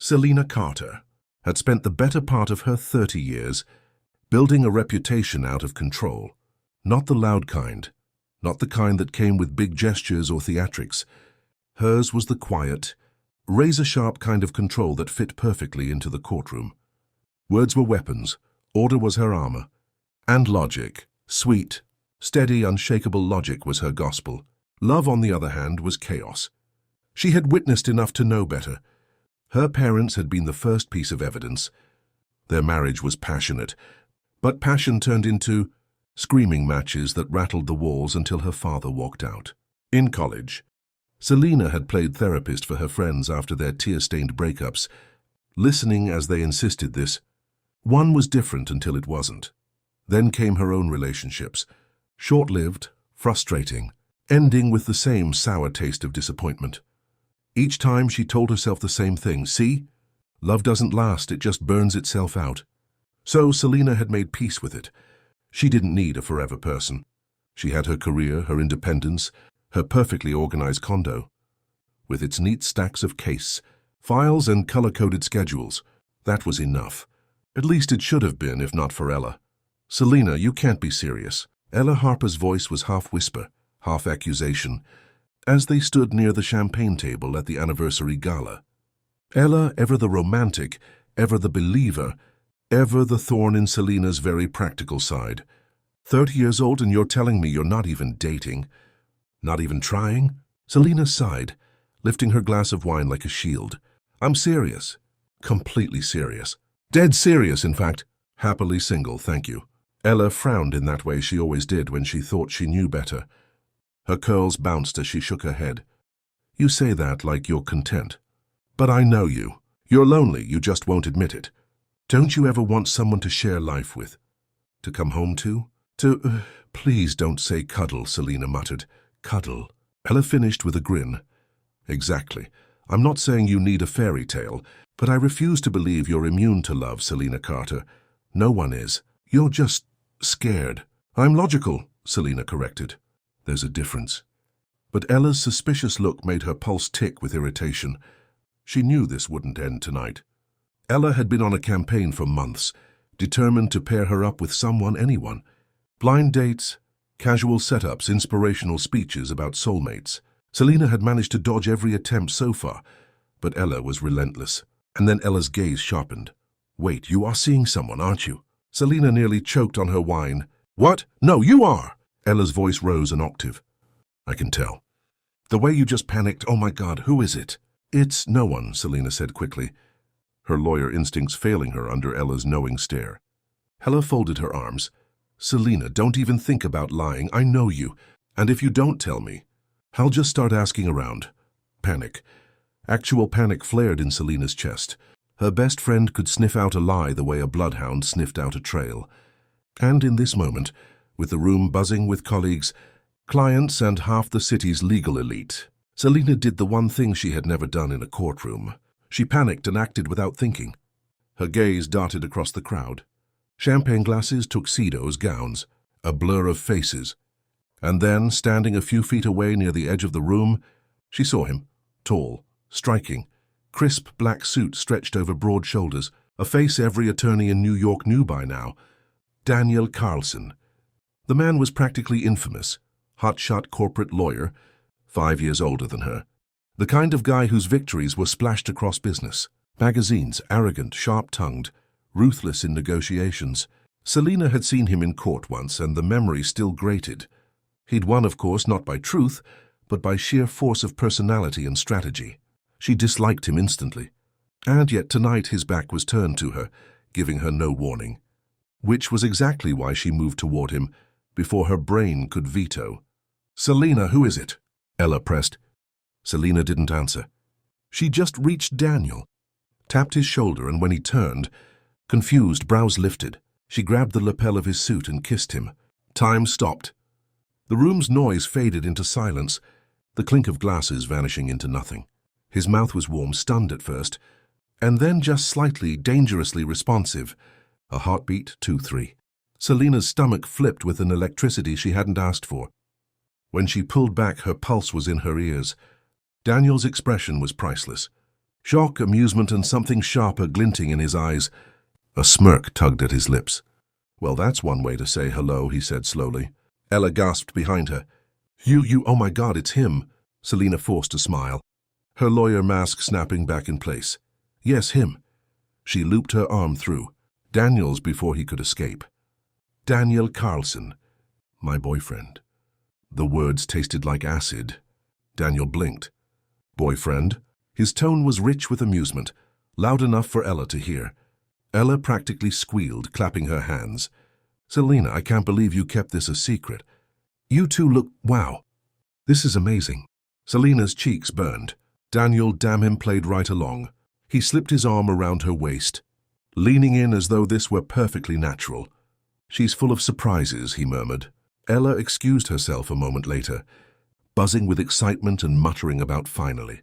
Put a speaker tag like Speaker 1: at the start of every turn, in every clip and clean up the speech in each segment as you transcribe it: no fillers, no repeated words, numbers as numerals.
Speaker 1: Selena Carter had spent the better part of her 30 years building a reputation out of control. Not the loud kind, not the kind that came with big gestures or theatrics. Hers was the quiet, razor-sharp kind of control that fit perfectly into the courtroom. Words were weapons, order was her armor, and logic, sweet, steady, unshakable logic was her gospel. Love, on the other hand, was chaos. She had witnessed enough to know better. Her parents had been the first piece of evidence. Their marriage was passionate, but passion turned into screaming matches that rattled the walls until her father walked out. In college, Selena had played therapist for her friends after their tear-stained breakups, listening as they insisted this. One was different until it wasn't. Then came her own relationships, short-lived, frustrating, ending with the same sour taste of disappointment. Each time she told herself the same thing, see? Love doesn't last, it just burns itself out. So Selena had made peace with it. She didn't need a forever person. She had her career, her independence, her perfectly organized condo, with its neat stacks of case, files and color-coded schedules. That was enough. At least it should have been, if not for Ella. Selena, you can't be serious. Ella Harper's voice was half whisper, half accusation, as they stood near the champagne table at the anniversary gala. Ella, ever the romantic, ever the believer, ever the thorn in Selena's very practical side. 30 years old and you're telling me you're not even dating? Not even trying? Selena sighed, lifting her glass of wine like a shield. I'm serious. Completely serious. Dead serious, in fact. Happily single, thank you. Ella frowned in that way she always did when she thought she knew better. Her curls bounced as she shook her head. You say that like you're content. But I know you. You're lonely, you just won't admit it. Don't you ever want someone to share life with? To come home to? Please don't say cuddle, Selena muttered. Cuddle. Ella finished with a grin. Exactly. I'm not saying you need a fairy tale, but I refuse to believe you're immune to love, Selena Carter. No one is. You're just scared. I'm logical, Selena corrected. There's a difference. But Ella's suspicious look made her pulse tick with irritation. She knew this wouldn't end tonight. Ella had been on a campaign for months, determined to pair her up with someone, anyone. Blind dates, casual setups, inspirational speeches about soulmates. Selena had managed to dodge every attempt so far, but Ella was relentless. And then Ella's gaze sharpened. Wait, you are seeing someone, aren't you? Selena nearly choked on her wine. What? No, you are! Ella's voice rose an octave. I can tell. The way you just panicked, oh my God, who is it? It's no one, Selena said quickly, her lawyer instincts failing her under Ella's knowing stare. Ella folded her arms. Selena, don't even think about lying. I know you. And if you don't tell me, I'll just start asking around. Panic. Actual panic flared in Selena's chest. Her best friend could sniff out a lie the way a bloodhound sniffed out a trail. And in this moment, with the room buzzing with colleagues, clients, and half the city's legal elite, Selena did the one thing she had never done in a courtroom. She panicked and acted without thinking. Her gaze darted across the crowd. Champagne glasses, tuxedos, gowns, a blur of faces. And then, standing a few feet away near the edge of the room, she saw him, tall, striking, crisp black suit stretched over broad shoulders, a face every attorney in New York knew by now. Daniel Carlsen. The man was practically infamous, hotshot corporate lawyer, 5 years older than her. The kind of guy whose victories were splashed across business. Magazines, arrogant, sharp-tongued, ruthless in negotiations. Selena had seen him in court once, and the memory still grated. He'd won, of course, not by truth, but by sheer force of personality and strategy. She disliked him instantly. And yet tonight his back was turned to her, giving her no warning. Which was exactly why she moved toward him, before her brain could veto. Selena, who is it? Ella pressed. Selena didn't answer. She just reached Daniel, tapped his shoulder, and when he turned, confused, brows lifted, she grabbed the lapel of his suit and kissed him. Time stopped. The room's noise faded into silence, the clink of glasses vanishing into nothing. His mouth was warm, stunned at first, and then just slightly, dangerously responsive. A heartbeat, 2-3. Selena's stomach flipped with an electricity she hadn't asked for. When she pulled back, her pulse was in her ears. Daniel's expression was priceless. Shock, amusement, and something sharper glinting in his eyes. A smirk tugged at his lips. "Well, that's one way to say hello," he said slowly. Ella gasped behind her. Oh my God, it's him." Selena forced a smile, her lawyer mask snapping back in place. "Yes, him." She looped her arm through. Daniel's before he could escape. "Daniel Carlsen, my boyfriend." The words tasted like acid. Daniel blinked. "Boyfriend?" His tone was rich with amusement, loud enough for Ella to hear. Ella practically squealed, clapping her hands. "Selena, I can't believe you kept this a secret. You two look… wow. This is amazing." Selena's cheeks burned. Daniel, damn him, played right along. He slipped his arm around her waist, leaning in as though this were perfectly natural. "She's full of surprises," he murmured. Ella excused herself a moment later, buzzing with excitement and muttering about finally,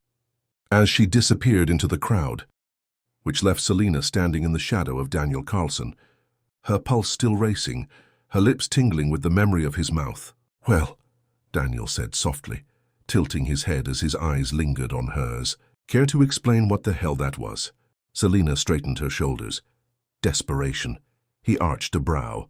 Speaker 1: as she disappeared into the crowd, which left Selena standing in the shadow of Daniel Carlsen, her pulse still racing, her lips tingling with the memory of his mouth. "Well," Daniel said softly, tilting his head as his eyes lingered on hers. "Care to explain what the hell that was?" Selena straightened her shoulders. Desperation. He arched a brow.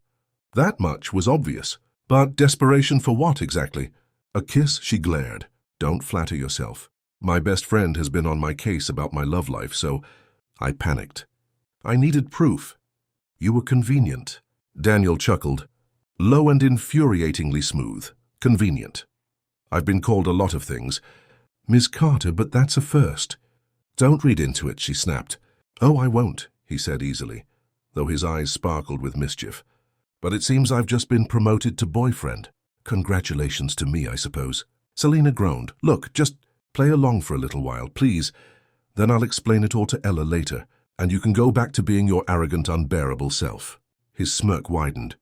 Speaker 1: That much was obvious. But desperation for what exactly? A kiss? She glared. "Don't flatter yourself. My best friend has been on my case about my love life, so…" I panicked. "I needed proof." "You were convenient." Daniel chuckled. Low and infuriatingly smooth. "Convenient. I've been called a lot of things. Ms. Carter, but that's a first." "Don't read into it," she snapped. "Oh, I won't," he said easily, though his eyes sparkled with mischief. "But it seems I've just been promoted to boyfriend. Congratulations to me, I suppose." Selena groaned. "Look, just play along for a little while, please. Then I'll explain it all to Ella later, and you can go back to being your arrogant, unbearable self." His smirk widened.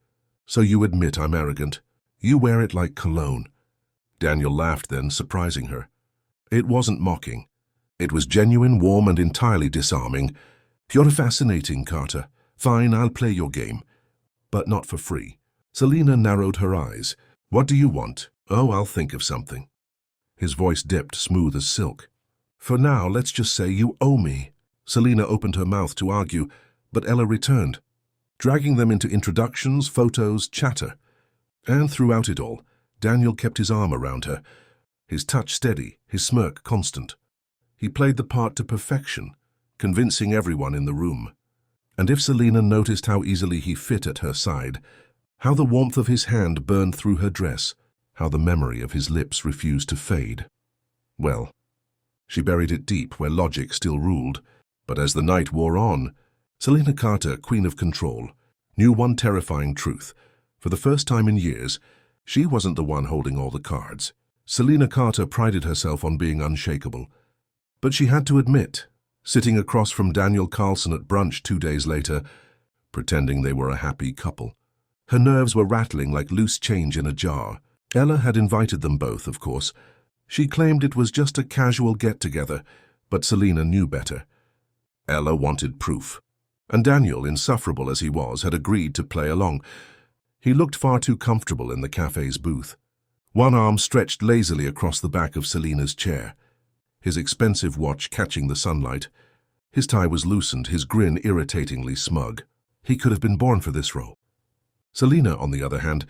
Speaker 1: "So you admit I'm arrogant? You wear it like cologne." Daniel laughed then, surprising her. It wasn't mocking. It was genuine, warm, and entirely disarming. "You're fascinating, Carter. Fine, I'll play your game. But not for free." Selena narrowed her eyes. "What do you want?" "Oh, I'll think of something." His voice dipped, smooth as silk. "For now, let's just say you owe me." Selena opened her mouth to argue, but Ella returned, dragging them into introductions, photos, chatter. And throughout it all, Daniel kept his arm around her, his touch steady, his smirk constant. He played the part to perfection, convincing everyone in the room. And if Selena noticed how easily he fit at her side, how the warmth of his hand burned through her dress, how the memory of his lips refused to fade, well, she buried it deep where logic still ruled. But as the night wore on, Selena Carter, queen of control, knew one terrifying truth. For the first time in years, she wasn't the one holding all the cards. Selena Carter prided herself on being unshakable. But she had to admit, sitting across from Daniel Carlsen at brunch 2 days later, pretending they were a happy couple, her nerves were rattling like loose change in a jar. Ella had invited them both, of course. She claimed it was just a casual get-together, but Selena knew better. Ella wanted proof. And Daniel, insufferable as he was, had agreed to play along. He looked far too comfortable in the cafe's booth. One arm stretched lazily across the back of Selena's chair, his expensive watch catching the sunlight. His tie was loosened, his grin irritatingly smug. He could have been born for this role. Selena, on the other hand,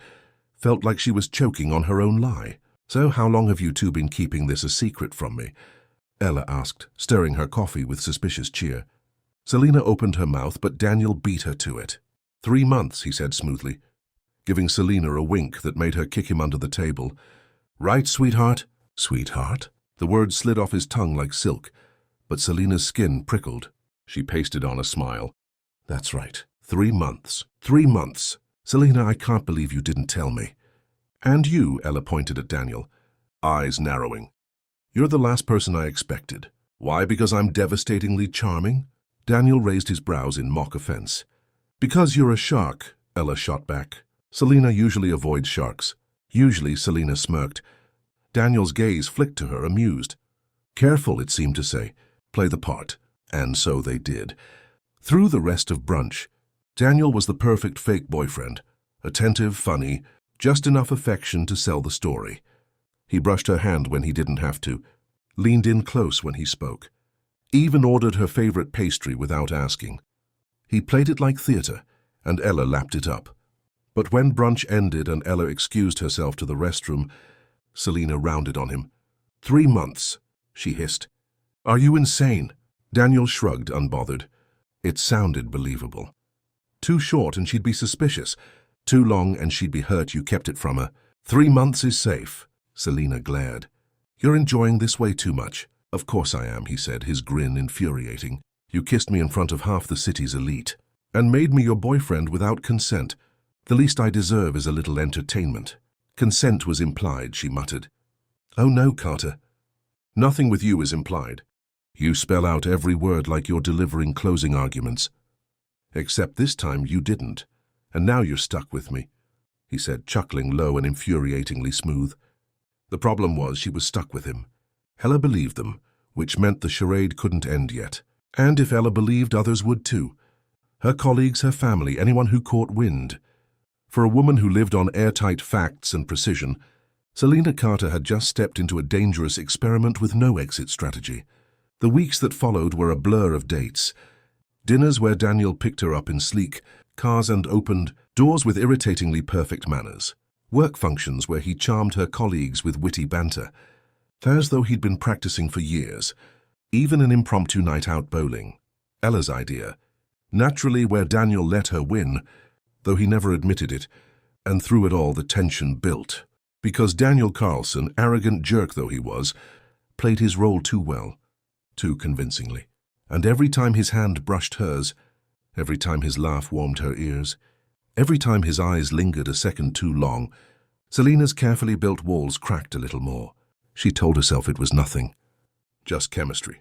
Speaker 1: felt like she was choking on her own lie. "So how long have you two been keeping this a secret from me?" Ella asked, stirring her coffee with suspicious cheer. Selena opened her mouth, but Daniel beat her to it. 3 months, he said smoothly, giving Selena a wink that made her kick him under the table. "Right, sweetheart?" "Sweetheart?" The word slid off his tongue like silk, but Selena's skin prickled. She pasted on a smile. "That's right. 3 months. 3 months. Selena, I can't believe you didn't tell me." "And you," Ella pointed at Daniel, eyes narrowing. "You're the last person I expected. Why, because I'm devastatingly charming?" Daniel raised his brows in mock offense. "Because you're a shark," Ella shot back. Selena usually avoids sharks. Usually, Selena smirked. Daniel's gaze flicked to her, amused. Careful, it seemed to say. Play the part. And so they did. Through the rest of brunch, Daniel was the perfect fake boyfriend. Attentive, funny, just enough affection to sell the story. He brushed her hand when he didn't have to, leaned in close when he spoke, even ordered her favorite pastry without asking. He played it like theater, and Ella lapped it up. But when brunch ended and Ella excused herself to the restroom, Selena rounded on him. 3 months, she hissed. Are you insane? Daniel shrugged, unbothered. It sounded believable. Too short and she'd be suspicious. Too long and she'd be hurt you kept it from her. 3 months is safe, Selena glared. You're enjoying this way too much. Of course I am, he said, his grin infuriating. You kissed me in front of half the city's elite, and made me your boyfriend without consent. The least I deserve is a little entertainment. Consent was implied, she muttered. Oh no, Carter. Nothing with you is implied. You spell out every word like you're delivering closing arguments. Except this time you didn't, and now you're stuck with me, he said, chuckling low and infuriatingly smooth. The problem was she was stuck with him. Ella believed them, which meant the charade couldn't end yet. And if Ella believed, others would too. Her colleagues, her family, anyone who caught wind. For a woman who lived on airtight facts and precision, Selena Carter had just stepped into a dangerous experiment with no exit strategy. The weeks that followed were a blur of dates. Dinners where Daniel picked her up in sleek cars and opened doors with irritatingly perfect manners. Work functions where he charmed her colleagues with witty banter, as though he'd been practicing for years. Even an impromptu night out bowling. Ella's idea. Naturally where Daniel let her win, though he never admitted it, and through it all the tension built. Because Daniel Carlsen, arrogant jerk though he was, played his role too well, too convincingly. And every time his hand brushed hers, every time his laugh warmed her ears, every time his eyes lingered a second too long, Selena's carefully built walls cracked a little more. She told herself it was nothing. Just chemistry.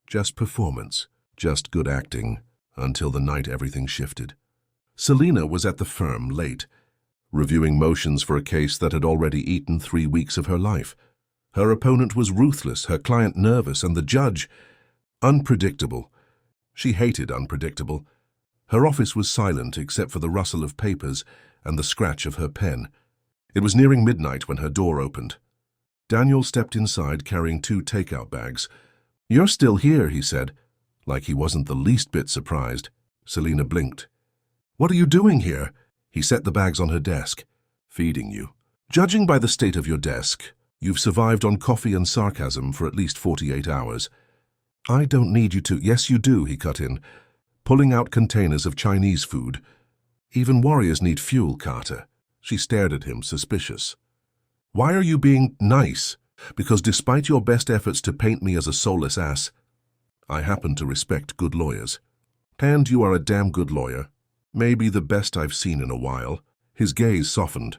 Speaker 1: Just performance. Just good acting. Until the night everything shifted. Selena was at the firm late, reviewing motions for a case that had already eaten 3 weeks of her life. Her opponent was ruthless, her client nervous, and the judge unpredictable. She hated unpredictable. Her office was silent except for the rustle of papers and the scratch of her pen. It was nearing midnight when her door opened. Daniel stepped inside carrying 2 takeout bags. You're still here, he said, like he wasn't the least bit surprised. Selena blinked. What are you doing here? He set the bags on her desk. Feeding you. Judging by the state of your desk, you've survived on coffee and sarcasm for at least 48 hours. I don't need you to. Yes, you do, he cut in, pulling out containers of Chinese food. Even warriors need fuel, Carter. She stared at him, suspicious. Why are you being nice? Because despite your best efforts to paint me as a soulless ass, I happen to respect good lawyers. And you are a damn good lawyer. Maybe the best I've seen in a while. His gaze softened.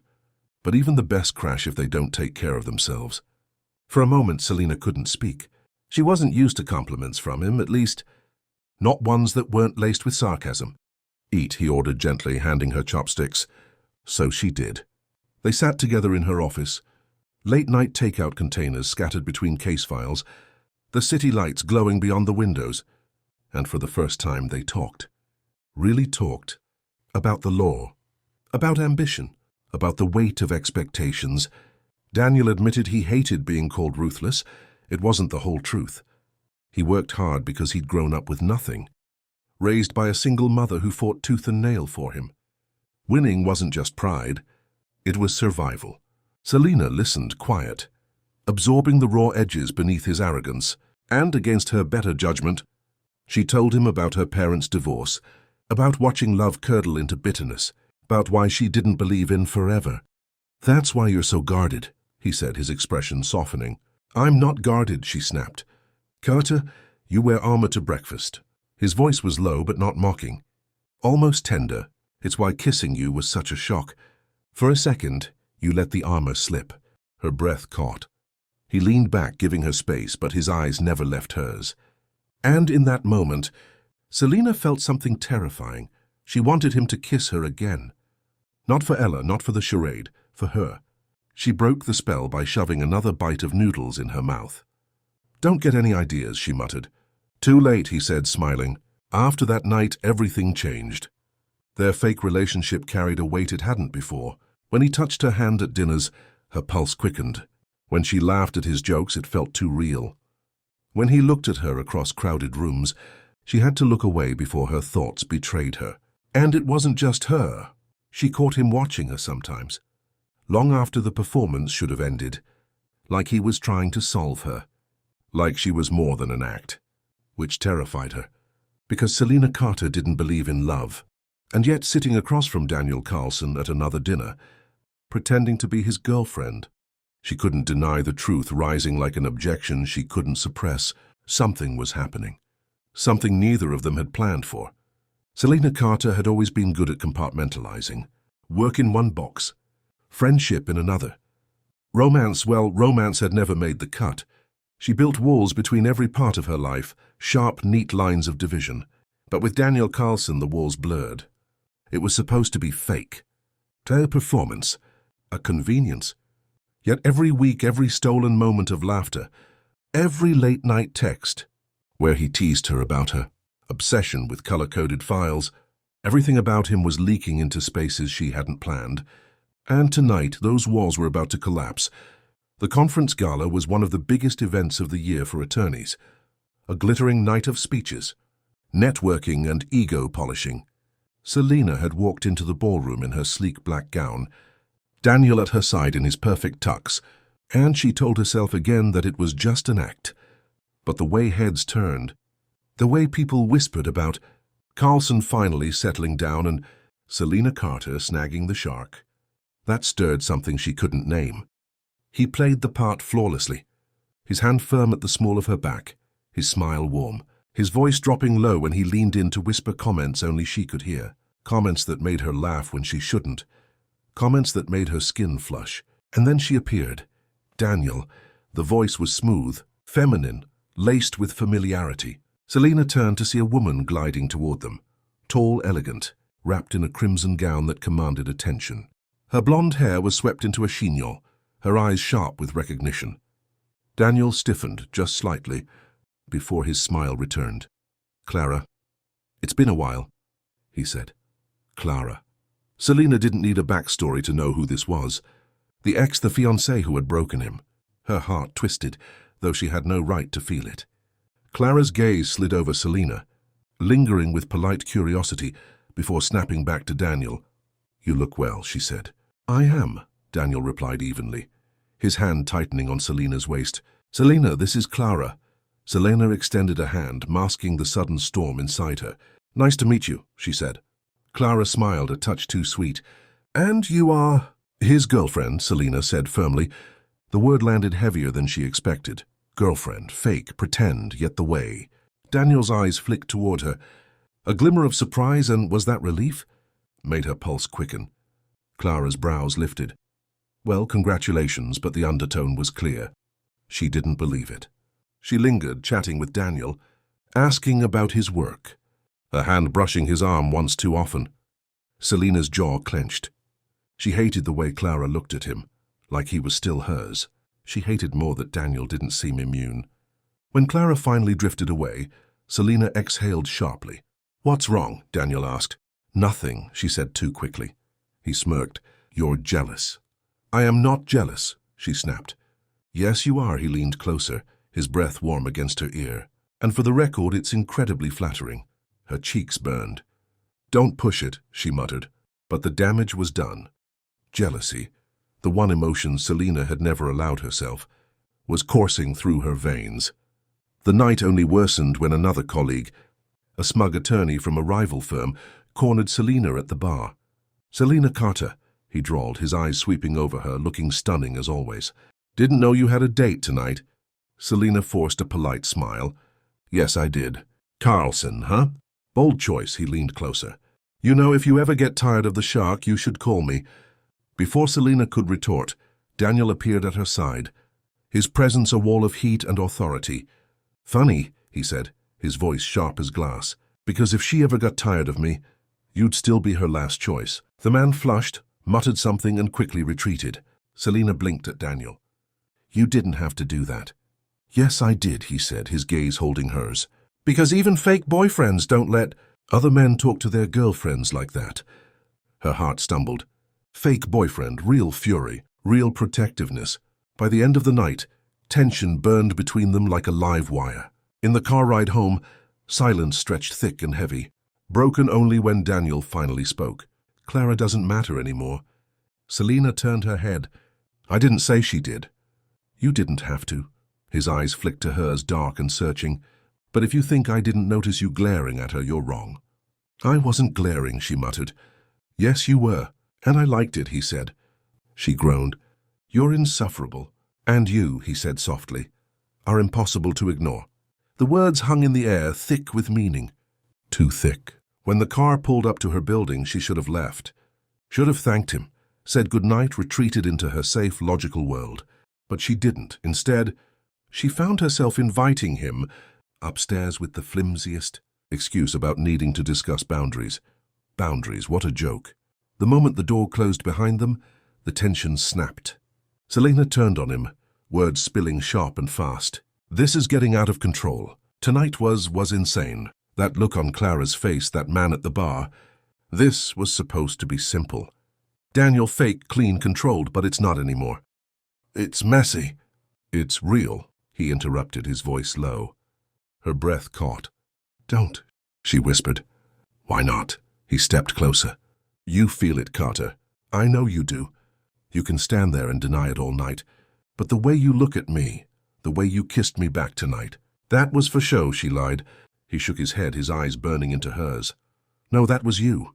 Speaker 1: But even the best crash if they don't take care of themselves. For a moment, Selena couldn't speak. She wasn't used to compliments from him, at least not ones that weren't laced with sarcasm. Eat, he ordered gently, handing her chopsticks. So she did. They sat together in her office, late-night takeout containers scattered between case files, the city lights glowing beyond the windows. And for the first time they talked. Really talked. About the law. About ambition. About the weight of expectations. Daniel admitted he hated being called ruthless. It wasn't the whole truth. He worked hard because he'd grown up with nothing. Raised by a single mother who fought tooth and nail for him. Winning wasn't just pride. It was survival. Selena listened quiet, absorbing the raw edges beneath his arrogance, and against her better judgment, she told him about her parents' divorce, about watching love curdle into bitterness, about why she didn't believe in forever. That's why you're so guarded, he said, his expression softening. I'm not guarded, she snapped. Carter, you wear armor to breakfast. His voice was low but not mocking. Almost tender. It's why kissing you was such a shock. For a second, you let the armor slip. Her breath caught. He leaned back, giving her space, but his eyes never left hers. And in that moment, Selena felt something terrifying. She wanted him to kiss her again. Not for Ella, not for the charade, for her. She broke the spell by shoving another bite of noodles in her mouth. Don't get any ideas, she muttered. Too late, he said, smiling. After that night, everything changed. Their fake relationship carried a weight it hadn't before. When he touched her hand at dinners, her pulse quickened. When she laughed at his jokes, it felt too real. When he looked at her across crowded rooms, she had to look away before her thoughts betrayed her. And it wasn't just her. She caught him watching her sometimes, long after the performance should have ended, like he was trying to solve her, like she was more than an act, which terrified her, because Selena Carter didn't believe in love, and yet sitting across from Daniel Carlsen at another dinner, pretending to be his girlfriend. She couldn't deny the truth rising like an objection she couldn't suppress. Something was happening, something neither of them had planned for. Selena Carter had always been good at compartmentalizing. Work in one box, friendship in another. Romance had never made the cut. She built walls between every part of her life, sharp, neat lines of division. But with Daniel Carlsen, the walls blurred. It was supposed to be fake. A performance, a convenience. Yet every week, every stolen moment of laughter, every late-night text, where he teased her about her obsession with color-coded files, everything about him was leaking into spaces she hadn't planned. And tonight, those walls were about to collapse. The conference gala was one of the biggest events of the year for attorneys. A glittering night of speeches, networking and ego polishing. Selena had walked into the ballroom in her sleek black gown, Daniel at her side in his perfect tux, and she told herself again that it was just an act. But the way heads turned, the way people whispered about Carlsen finally settling down and Selena Carter snagging the shark, that stirred something she couldn't name. He played the part flawlessly, his hand firm at the small of her back, his smile warm, his voice dropping low when he leaned in to whisper comments only she could hear, comments that made her laugh when she shouldn't, comments that made her skin flush. And then she appeared. Daniel. The voice was smooth, feminine, laced with familiarity. Selena turned to see a woman gliding toward them, tall, elegant, wrapped in a crimson gown that commanded attention. Her blonde hair was swept into a chignon, her eyes sharp with recognition. Daniel stiffened just slightly before his smile returned. "Clara, it's been a while," he said. Clara. Selena didn't need a backstory to know who this was. The fiancé who had broken him. Her heart twisted, though she had no right to feel it. Clara's gaze slid over Selena, lingering with polite curiosity before snapping back to Daniel. "You look well," she said. "I am," Daniel replied evenly, his hand tightening on Selena's waist. "Selena, this is Clara." Selena extended a hand, masking the sudden storm inside her. "Nice to meet you," she said. Clara smiled, a touch too sweet. "And you are—" "His girlfriend," Selena said firmly. The word landed heavier than she expected. Girlfriend, fake, pretend, yet the way. Daniel's eyes flicked toward her. A glimmer of surprise, and was that relief? Made her pulse quicken. Clara's brows lifted. Well, congratulations, but the undertone was clear. She didn't believe it. She lingered, chatting with Daniel, asking about his work, her hand brushing his arm once too often. Selena's jaw clenched. She hated the way Clara looked at him, like he was still hers. She hated more that Daniel didn't seem immune. When Clara finally drifted away, Selena exhaled sharply. "What's wrong?" Daniel asked. "Nothing," she said too quickly. He smirked. "You're jealous." "I am not jealous," she snapped. "Yes, you are," he leaned closer, his breath warm against her ear. "And for the record, it's incredibly flattering." Her cheeks burned. "Don't push it," she muttered. But the damage was done. Jealousy, the one emotion Selena had never allowed herself, was coursing through her veins. The night only worsened when another colleague, a smug attorney from a rival firm, cornered Selena at the bar. "Selena Carter," he drawled, his eyes sweeping over her, looking stunning as always. "Didn't know you had a date tonight." Selena forced a polite smile. "Yes, I did." "Carlsen, huh?" "Bold choice," he leaned closer. "You know, if you ever get tired of the shark, you should call me." Before Selena could retort, Daniel appeared at her side, his presence a wall of heat and authority. "Funny," he said, his voice sharp as glass, "because if she ever got tired of me, you'd still be her last choice." The man flushed, muttered something, and quickly retreated. Selena blinked at Daniel. "You didn't have to do that." "Yes, I did," he said, his gaze holding hers. "Because even fake boyfriends don't let other men talk to their girlfriends like that." Her heart stumbled. Fake boyfriend, real fury, real protectiveness. By the end of the night, Tension burned between them like a live wire. In the car ride home, silence stretched thick and heavy, broken only when Daniel finally spoke. "Clara doesn't matter anymore." Selena turned her head. "I didn't say she did." "You didn't have to." His eyes flicked to hers, dark and searching. "But if you think I didn't notice you glaring at her, you're wrong." "I wasn't glaring," she muttered. "Yes, you were, and I liked it," he said. She groaned. "You're insufferable. And you," he said softly, "are impossible to ignore." The words hung in the air, thick with meaning. Too thick. When the car pulled up to her building, she should have left. Should have thanked him, said goodnight, retreated into her safe, logical world. But she didn't. Instead, she found herself inviting him upstairs with the flimsiest excuse about needing to discuss boundaries. Boundaries, what a joke. The moment the door closed behind them, the tension snapped. Selena turned on him, words spilling sharp and fast. "This is getting out of control. Tonight was insane. That look on Clara's face, that man at the bar. This was supposed to be simple. Daniel, fake, clean, controlled, but it's not anymore. It's messy." "It's real," he interrupted, his voice low. Her breath caught. "Don't," she whispered. "Why not?" He stepped closer. "You feel it, Carter. I know you do. You can stand there and deny it all night. But the way you look at me, the way you kissed me back tonight, that was for show," she lied. He shook his head, his eyes burning into hers. "No, that was you."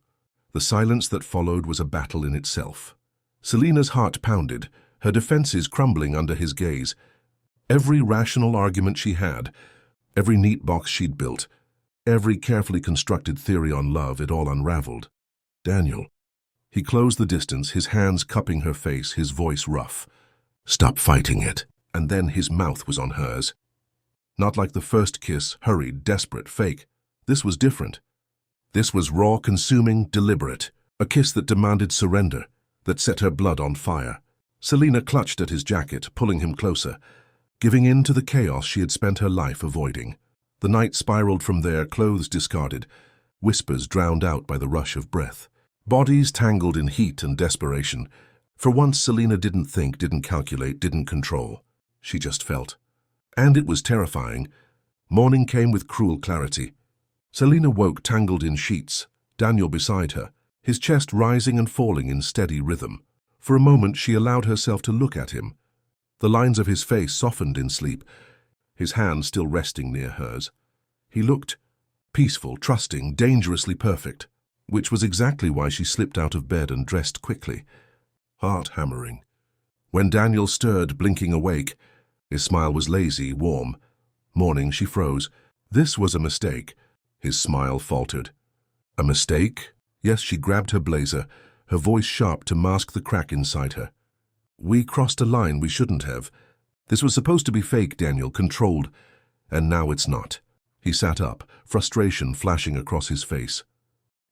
Speaker 1: The silence that followed was a battle in itself. Selena's heart pounded, her defenses crumbling under his gaze. Every rational argument she had, every neat box she'd built, every carefully constructed theory on love, it all unraveled. "Daniel." He closed the distance, his hands cupping her face, his voice rough. "Stop fighting it." And then his mouth was on hers. Not like the first kiss, hurried, desperate, fake. This was different. This was raw, consuming, deliberate. A kiss that demanded surrender, that set her blood on fire. Selena clutched at his jacket, pulling him closer, giving in to the chaos she had spent her life avoiding. The night spiraled from there, clothes discarded, whispers drowned out by the rush of breath. Bodies tangled in heat and desperation. For once, Selena didn't think, didn't calculate, didn't control. She just felt. And it was terrifying. Morning came with cruel clarity. Selena woke tangled in sheets, Daniel beside her, his chest rising and falling in steady rhythm. For a moment, she allowed herself to look at him. The lines of his face softened in sleep, his hand still resting near hers. He looked peaceful, trusting, dangerously perfect, which was exactly why she slipped out of bed and dressed quickly, heart hammering. When Daniel stirred, blinking awake, his smile was lazy, warm. Morning, she froze. This was a mistake. His smile faltered. A mistake? Yes, she grabbed her blazer, her voice sharp to mask the crack inside her. "We crossed a line we shouldn't have. This was supposed to be fake, Daniel, controlled, and now it's not." He sat up, frustration flashing across his face.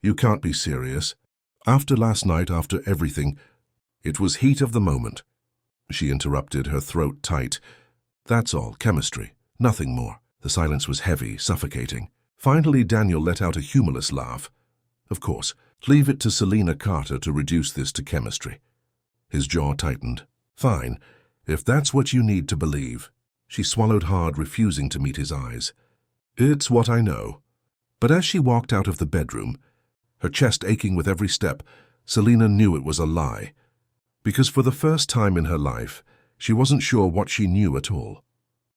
Speaker 1: "You can't be serious. After last night, after everything." "It was heat of the moment," she interrupted, her throat tight. "That's all, chemistry, nothing more." The silence was heavy, suffocating. Finally, Daniel let out a humorless laugh. "Of course, leave it to Selena Carter to reduce this to chemistry." His jaw tightened. "Fine, if that's what you need to believe." She swallowed hard, refusing to meet his eyes. "It's what I know." But as she walked out of the bedroom, her chest aching with every step, Selena knew it was a lie. Because for the first time in her life, she wasn't sure what she knew at all.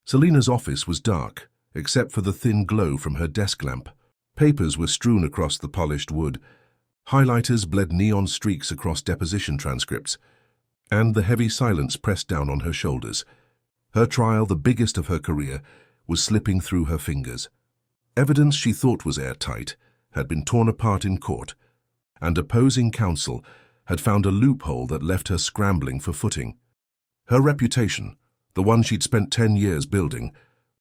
Speaker 1: Selena's office was dark, except for the thin glow from her desk lamp. Papers were strewn across the polished wood. Highlighters bled neon streaks across deposition transcripts. And the heavy silence pressed down on her shoulders. Her trial, the biggest of her career, was slipping through her fingers. Evidence she thought was airtight had been torn apart in court, and opposing counsel had found a loophole that left her scrambling for footing. Her reputation, the one she'd spent 10 years building,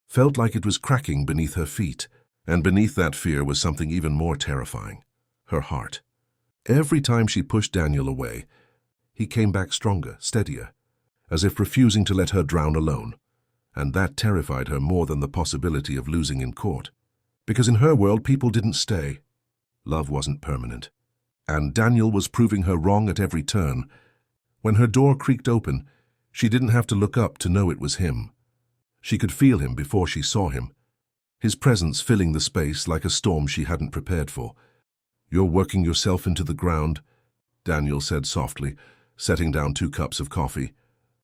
Speaker 1: felt like it was cracking beneath her feet, and beneath that fear was something even more terrifying: her heart. Every time she pushed Daniel away, he came back stronger, steadier, as if refusing to let her drown alone. And that terrified her more than the possibility of losing in court. Because in her world, people didn't stay. Love wasn't permanent. And Daniel was proving her wrong at every turn. When her door creaked open, she didn't have to look up to know it was him. She could feel him before she saw him, his presence filling the space like a storm she hadn't prepared for. "You're working yourself into the ground," Daniel said softly, setting down 2 cups of coffee.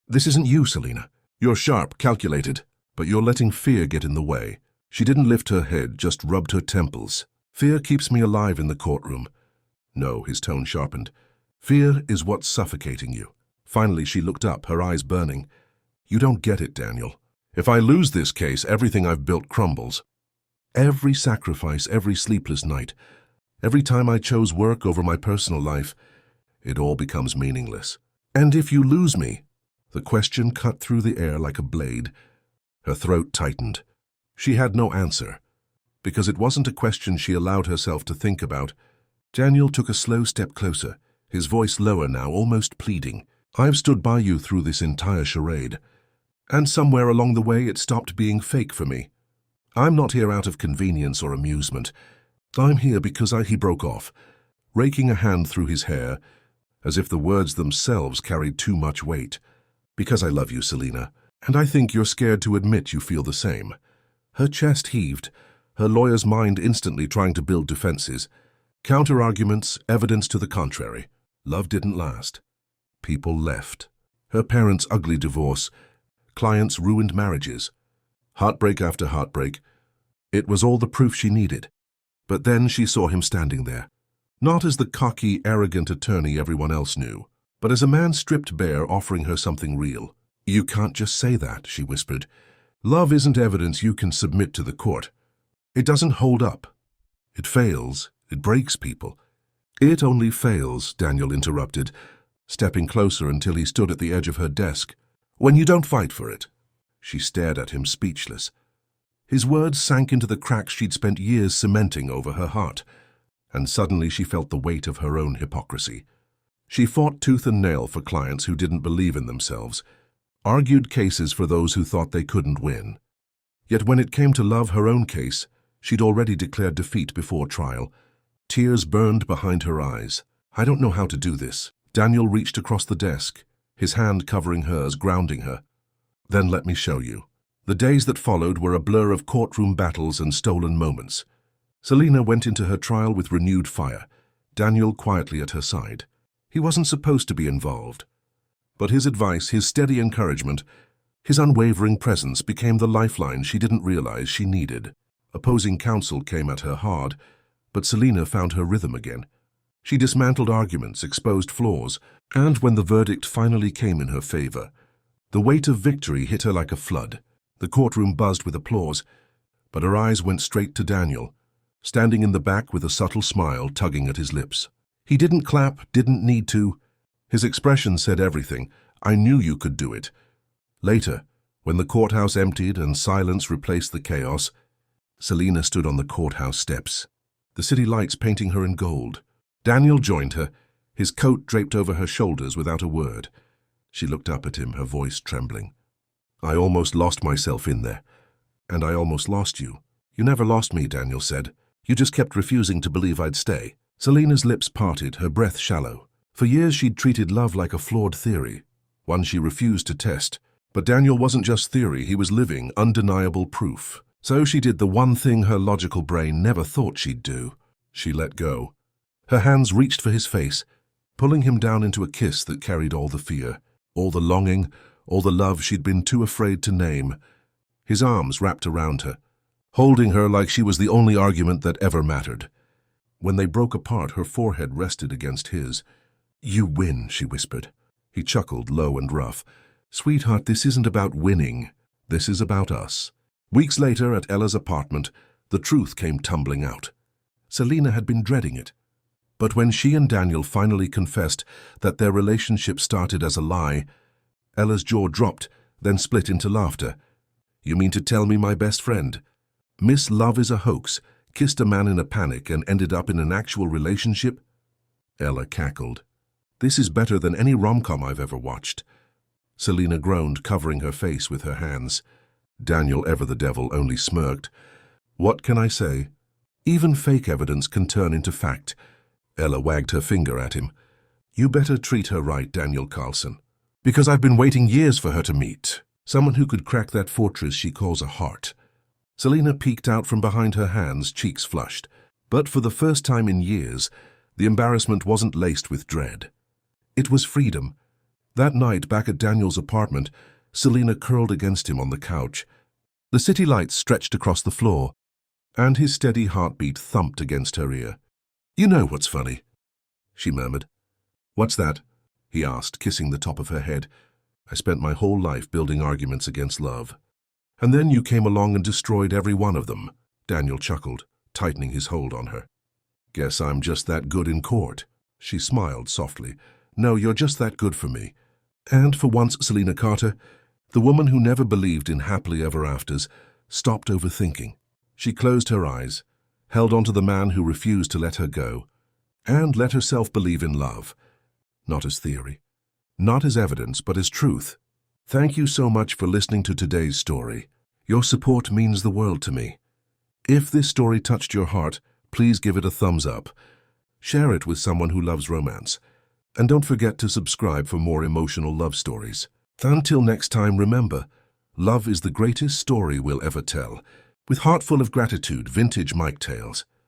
Speaker 1: "This isn't you, Selena. You're sharp, calculated, but you're letting fear get in the way." She didn't lift her head, just rubbed her temples. "Fear keeps me alive in the courtroom." "No," his tone sharpened. "Fear is what's suffocating you." Finally, she looked up, her eyes burning. "You don't get it, Daniel. If I lose this case, everything I've built crumbles. Every sacrifice, every sleepless night, every time I chose work over my personal life, it all becomes meaningless. And if you lose me?" The question cut through the air like a blade. Her throat tightened. She had no answer, because it wasn't a question she allowed herself to think about. Daniel took a slow step closer, his voice lower now, almost pleading. "I've stood by you through this entire charade, and somewhere along the way it stopped being fake for me. I'm not here out of convenience or amusement. I'm here because He broke off, raking a hand through his hair, as if the words themselves carried too much weight. "Because I love you, Selena, and I think you're scared to admit you feel the same." Her chest heaved, her lawyer's mind instantly trying to build defenses. Counter-arguments, evidence to the contrary. Love didn't last. People left. Her parents' ugly divorce, clients' ruined marriages. Heartbreak after heartbreak. It was all the proof she needed. But then she saw him standing there. Not as the cocky, arrogant attorney everyone else knew, but as a man stripped bare offering her something real. "You can't just say that," she whispered. "Love isn't evidence you can submit to the court. It doesn't hold up. It fails. It breaks people." "It only fails," Daniel interrupted, stepping closer until he stood at the edge of her desk, "when you don't fight for it." She stared at him, speechless. His words sank into the cracks she'd spent years cementing over her heart, and suddenly she felt the weight of her own hypocrisy. She fought tooth and nail for clients who didn't believe in themselves, argued cases for those who thought they couldn't win. Yet when it came to love, her own case, she'd already declared defeat before trial. Tears burned behind her eyes. "I don't know how to do this." Daniel reached across the desk, his hand covering hers, grounding her. "Then let me show you." The days that followed were a blur of courtroom battles and stolen moments. Selena went into her trial with renewed fire, Daniel quietly at her side. He wasn't supposed to be involved, but his advice, his steady encouragement, his unwavering presence became the lifeline she didn't realize she needed. Opposing counsel came at her hard, but Selena found her rhythm again. She dismantled arguments, exposed flaws, and when the verdict finally came in her favor, the weight of victory hit her like a flood. The courtroom buzzed with applause, but her eyes went straight to Daniel, standing in the back with a subtle smile tugging at his lips. He didn't clap, didn't need to. His expression said everything. "I knew you could do it." Later, when the courthouse emptied and silence replaced the chaos, Selena stood on the courthouse steps, the city lights painting her in gold. Daniel joined her, his coat draped over her shoulders without a word. She looked up at him, her voice trembling. "I almost lost myself in there, and I almost lost you." "You never lost me," Daniel said. "You just kept refusing to believe I'd stay." Selena's lips parted, her breath shallow. For years she'd treated love like a flawed theory, one she refused to test. But Daniel wasn't just theory, he was living, undeniable proof. So she did the one thing her logical brain never thought she'd do. She let go. Her hands reached for his face, pulling him down into a kiss that carried all the fear, all the longing, all the love she'd been too afraid to name. His arms wrapped around her, holding her like she was the only argument that ever mattered. When they broke apart, her forehead rested against his. "You win," she whispered. He chuckled, low and rough. "Sweetheart, this isn't about winning. This is about us." Weeks later, at Ella's apartment, the truth came tumbling out. Selena had been dreading it. But when she and Daniel finally confessed that their relationship started as a lie, Ella's jaw dropped, then split into laughter. "You mean to tell me, my best friend, Miss Love is a hoax, kissed a man in a panic and ended up in an actual relationship?" Ella cackled. "This is better than any rom-com I've ever watched." Selena groaned, covering her face with her hands. Daniel, ever the devil, only smirked. "What can I say? Even fake evidence can turn into fact." Ella wagged her finger at him. "You better treat her right, Daniel Carlsen, because I've been waiting years for her to meet." Someone who could crack that fortress she calls a heart. Selena peeked out from behind her hands, cheeks flushed. But for the first time in years, the embarrassment wasn't laced with dread. It was freedom. That night, back at Daniel's apartment, Selena curled against him on the couch. The city lights stretched across the floor, and his steady heartbeat thumped against her ear. "You know what's funny?" she murmured. "What's that?" he asked, kissing the top of her head. "I spent my whole life building arguments against love. And then you came along and destroyed every one of them." Daniel chuckled, tightening his hold on her. "Guess I'm just that good in court." She smiled softly. "No, you're just that good for me." And for once, Selena Carter, the woman who never believed in happily ever afters, stopped overthinking. She closed her eyes, held on to the man who refused to let her go, and let herself believe in love. Not as theory, not as evidence, but as truth. Thank you so much for listening to today's story. Your support means the world to me. If this story touched your heart, please give it a thumbs up. Share it with someone who loves romance. And don't forget to subscribe for more emotional love stories. Until next time, remember, love is the greatest story we'll ever tell. With heart full of gratitude, Vintage Mike Tales.